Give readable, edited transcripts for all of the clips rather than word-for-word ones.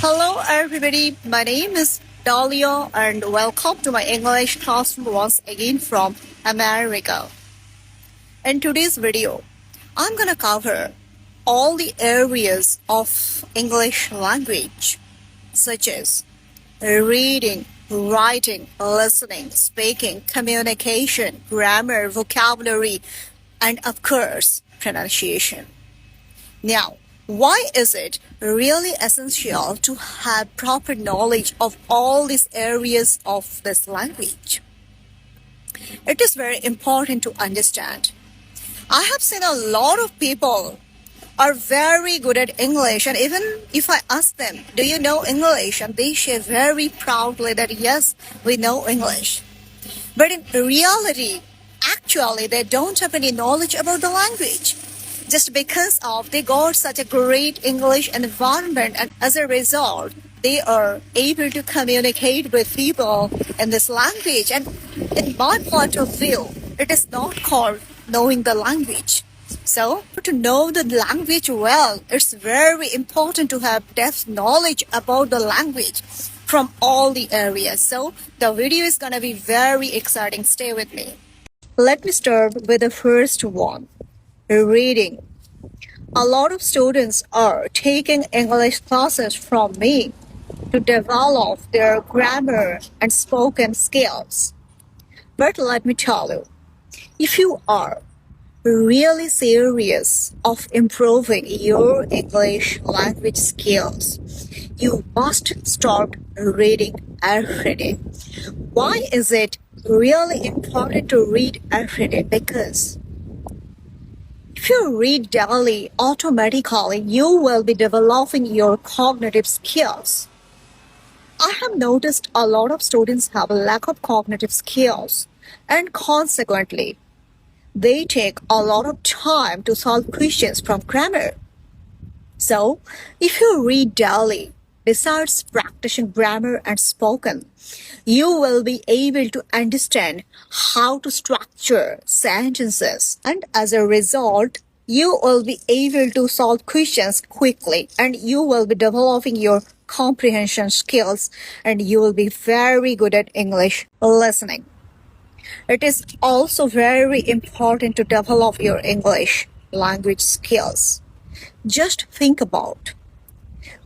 Hello, everybody. My name is Dahlia, and welcome to my English classroom once again from America. In today's video, I'm gonna cover all the areas of English language, such as reading, writing, listening, speaking, communication, grammar, vocabulary, and of course, pronunciation. Now, why is it really essential to have proper knowledge of all these areas of this language? It is very important to understand. I have seen a lot of people are very good at English, and even if I ask them, do you know English? And they say very proudly that yes, we know English. But in reality, actually, they don't have any knowledge about the language. Just because of they got such a great English environment, and as a result, they are able to communicate with people in this language. And in my point of view, it is not called knowing the language. So, to know the language well, it's very important to have depth knowledge about the language from all the areas. So, the video is gonna be very exciting. Stay with me. Let me start with the first one. Reading. A lot of students are taking English classes from me to develop their grammar and spoken skills. But let me tell you, if you are really serious of improving your English language skills, you must start reading every day. Why is it really important to read every day? Because if you read daily, automatically you will be developing your cognitive skills. I have noticed a lot of students have a lack of cognitive skills, and consequently, they take a lot of time to solve questions from grammar. So, if you read daily, besides practicing grammar and spoken, you will be able to understand how to structure sentences, and as a result, you will be able to solve questions quickly, and you will be developing your comprehension skills, and you will be very good at English listening. It is also very important to develop your English language skills. Just think about.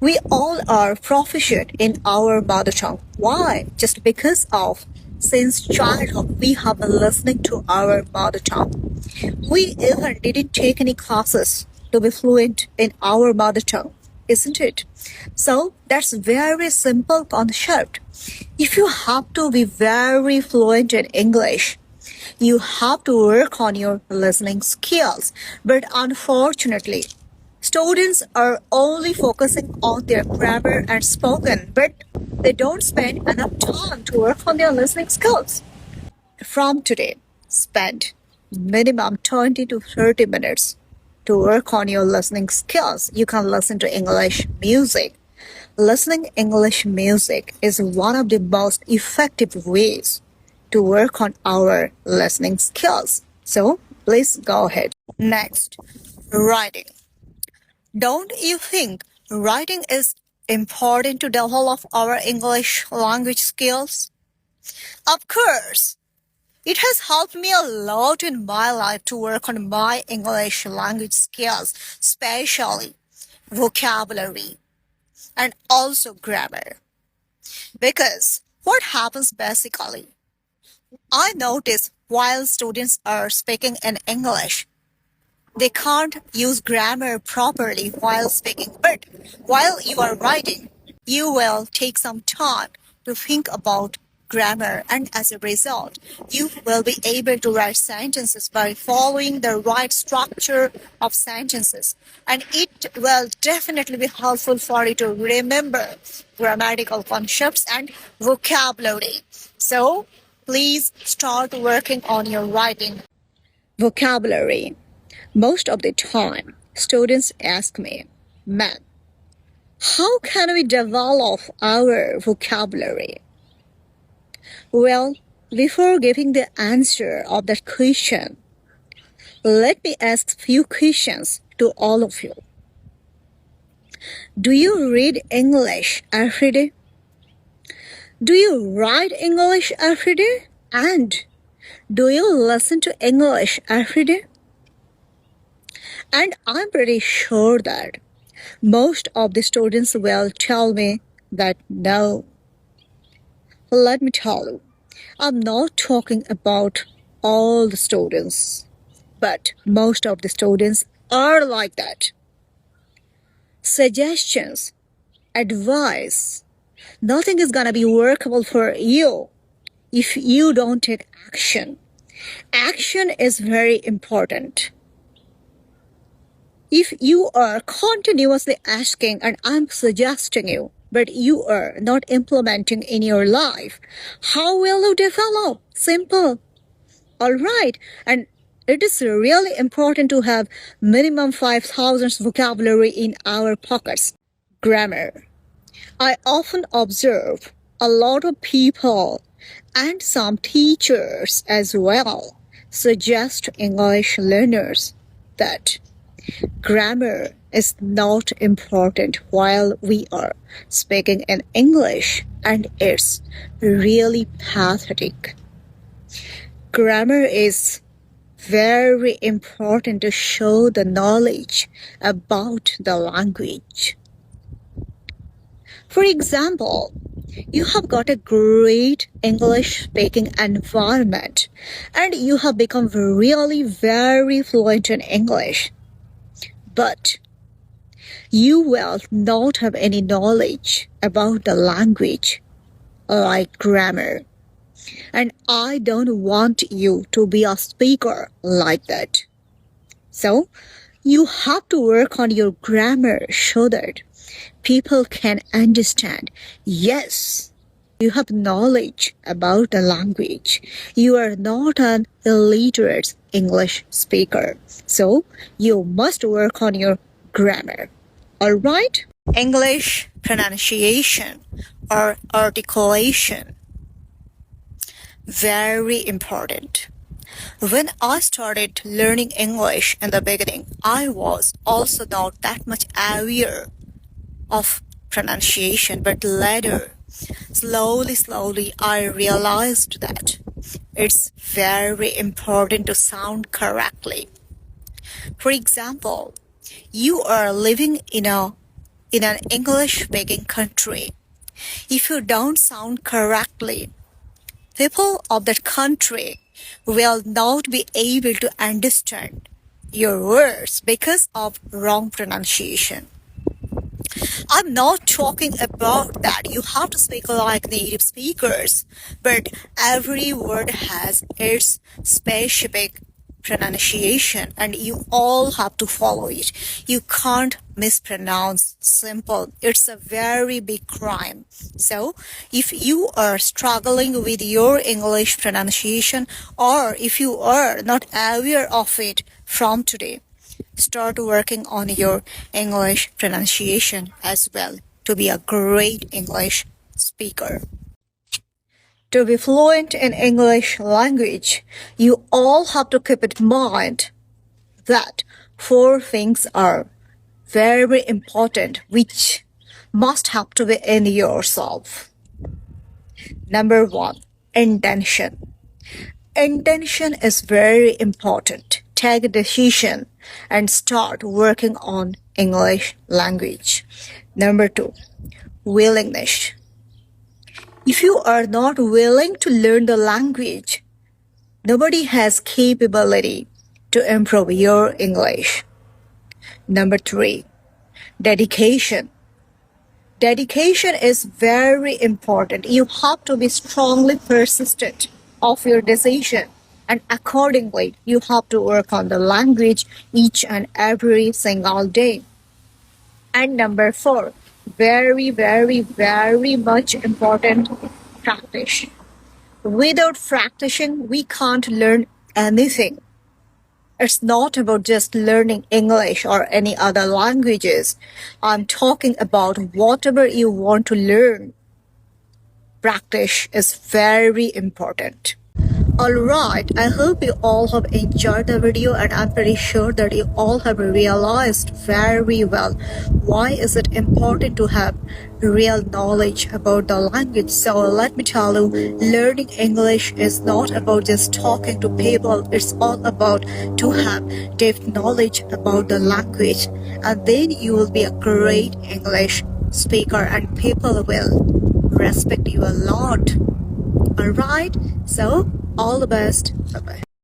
We all are proficient in our mother tongue. Why? Just because of since childhood we have been listening to our mother tongue. We even didn't take any classes to be fluent in our mother tongue, isn't it? So that's very simple concept. If you have to be very fluent in English, you have to work on your listening skills. But unfortunately, students are only focusing on their grammar and spoken, but they don't spend enough time to work on their listening skills. From today, spend minimum 20 to 30 minutes to work on your listening skills. You can listen to English music. Listening English music is one of the most effective ways to work on our listening skills. So please go ahead. Next, writing. Don't you think writing is important to develop our English language skills? Of course. It has helped me a lot in my life to work on my English language skills, especially vocabulary and also grammar. Because what happens basically, I notice while students are speaking in English, they can't use grammar properly while speaking, but while you are writing, you will take some time to think about grammar, and as a result, you will be able to write sentences by following the right structure of sentences, and it will definitely be helpful for you to remember grammatical concepts and vocabulary. So, please start working on your writing. Vocabulary. Most of the time, students ask me, "Ma'am, how can we develop our vocabulary?" Well, before giving the answer of that question, let me ask few questions to all of you. Do you read English every day? Do you write English every day? And do you listen to English every day? And I'm pretty sure that most of the students will tell me that no. Let me tell you, I'm not talking about all the students, but most of the students are like that. Suggestions, advice, nothing is gonna be workable for you if you don't take action. Action is very important. If you are continuously asking and I'm suggesting you, but you are not implementing in your life, how will you develop? Simple. All right. And it is really important to have minimum 5,000 vocabulary in our pockets. Grammar. I often observe a lot of people and some teachers as well suggest English learners that grammar is not important while we are speaking in English, and it's really pathetic. Grammar is very important to show the knowledge about the language. For example, you have got a great English speaking environment and you have become really very fluent in English. But you will not have any knowledge about the language like grammar. And I don't want you to be a speaker like that. So you have to work on your grammar so that people can understand. Yes, you have knowledge about the language. You are not an illiterate English speaker. So you must work on your grammar. All right? English pronunciation or articulation. Very important. When I started learning English in the beginning, I was also not that much aware of pronunciation, but later, slowly, I realized that it's very important to sound correctly. For example, you are living in an English-speaking country. If you don't sound correctly, people of that country will not be able to understand your words because of wrong pronunciation. I'm not talking about that you have to speak like native speakers, but every word has its specific pronunciation and you all have to follow it. You can't mispronounce simple. It's a very big crime. So if you are struggling with your English pronunciation or if you are not aware of it from today, start working on your English pronunciation as well to be a great English speaker. To be fluent in English language, you all have to keep in mind that 4 things are very important which must have to be in yourself. Number 1, intention. Intention is very important. Take a decision and start working on English language. Number 2, willingness. If you are not willing to learn the language, nobody has capability to improve your English. Number 3, dedication. Dedication is very important. You have to be strongly persistent of your decision, and accordingly, you have to work on the language each and every single day. And number 4, very much important, practice. Without practicing, we can't learn anything. It's not about just learning English or any other languages. I'm talking about whatever you want to learn. Practice is very important. Alright, I hope you all have enjoyed the video, and I'm pretty sure that you all have realized very well why is it important to have real knowledge about the language. So let me tell you, learning English is not about just talking to people, it's all about to have deep knowledge about the language, and then you will be a great English speaker and people will respect you a lot. Alright, so all the best. Bye bye.